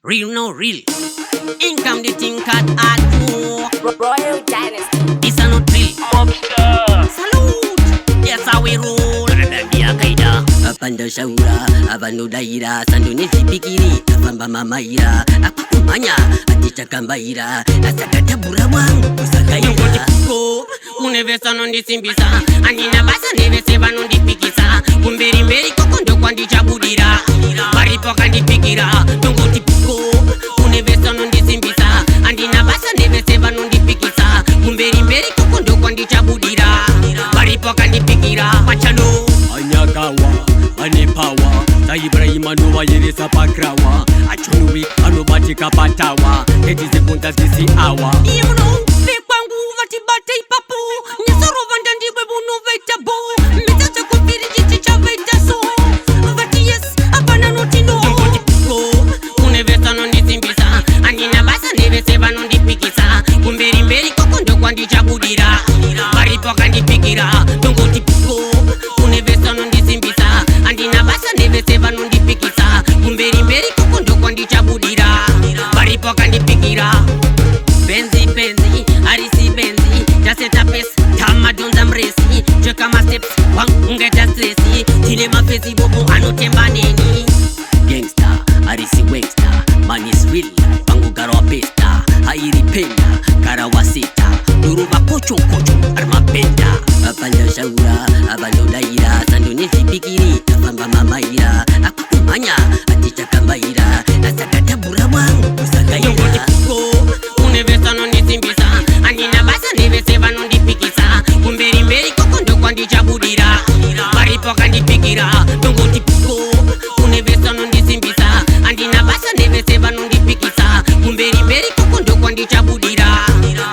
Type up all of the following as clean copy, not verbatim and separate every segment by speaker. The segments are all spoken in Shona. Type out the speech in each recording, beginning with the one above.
Speaker 1: Real no real. Income the thing cut hard
Speaker 2: Royal Dynasty.
Speaker 1: It's a not real.
Speaker 3: Mobstar.
Speaker 1: Salute. That's how we roll. Dia kaida. Apanda shaura, abanu daira, sando nechipikiri, afamba mamaira, apakumanya, aticha kambaira, asakata burawangu, usakaira. Ko, unevesa nondisimbisa, anina basa neveseva nondipikisa, kumberi mberi kokondo kwandichabudira, maripo kandipikira, tongoti piko, unevesa nondisimbisa, andina basa neveseva nondipikisa, kumberi mberi kokondo kwandichabudira, maripo kandipikira, machano.
Speaker 4: Anyagawa, anepawa, Ibrahima no yeresa pakrawa, achunwi anobatika patawa, edize punta sisi awa.
Speaker 1: You know, kwangu vatibate ipapo, nyasoro vandandibwe bunu veitabo, mitacha kufiri jichicha veitaso, vati yes, apana notino. Ngoti piko, unevesa nondisimbisa, andina basa neveseva nondipikisa, kumberi mberi kokondo kwandichabudira, maripo kandipikira, ngoti piko, unevesa nondisimbisa, andina basa neveseva nondipikisa, kumberi mberi kokondo kwandichabudira, maripo kandipikira. Benzi benzi, arisi benzi, jaseta pes, tamadonza mresi, cheka ma steps, wangeta stresi, tile mafesi bobo anotemba neni.
Speaker 4: Gangsta, arisi wangsta, man is real, pangu garwa pesta, hairi penya, karawa sita, duruba kocho kocho, arma benda.
Speaker 1: Apanda shaura, abando daira, sando nechipikiri, afamba mamaira, apakumanya, aticha kambaira, asakata burawangu, usakaira. Unevesa nondisimbisa, andina basa neveseva nondipikisa, kumberi mberi kokondo kwandichabudira, maripo kandipikira, tongoti piko. Unevesa nondisimbisa, andina basa neveseva nondipikisa, kumberi mberi kokondo kwandichabudira,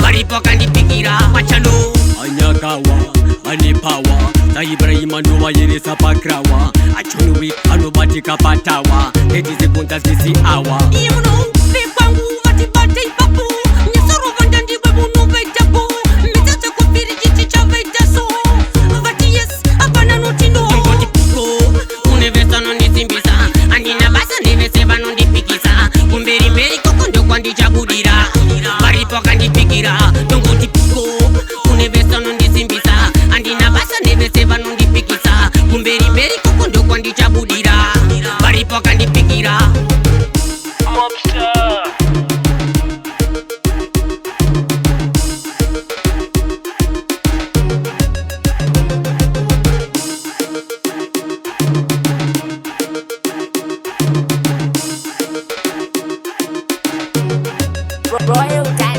Speaker 1: maripo kandipikira, machano.
Speaker 4: Anyagawa, anepawa, Ibrahima no yeresa pakrawa, achunwi anobatika patawa, edize punta sisi awa.
Speaker 1: You know, kwangu vatibate ipapo, nyasoro vandandibwe bunu veitabo, mitacha kufiri jichicha veitaso, vati yes, apana notino. Ngoti piko, unevesa nondisimbisa, andina basa neveseva nondipikisa, kumberi mberi kokondo kwandichabudira, maripo kandipikira, ngoti piko, unevesa nondisimbisa, andina basa neveseva nondipikisa, kumberi mberi kokondo kwandichabudira, maripo kandipikira.
Speaker 3: Mobstar.
Speaker 2: Royal Dynasty.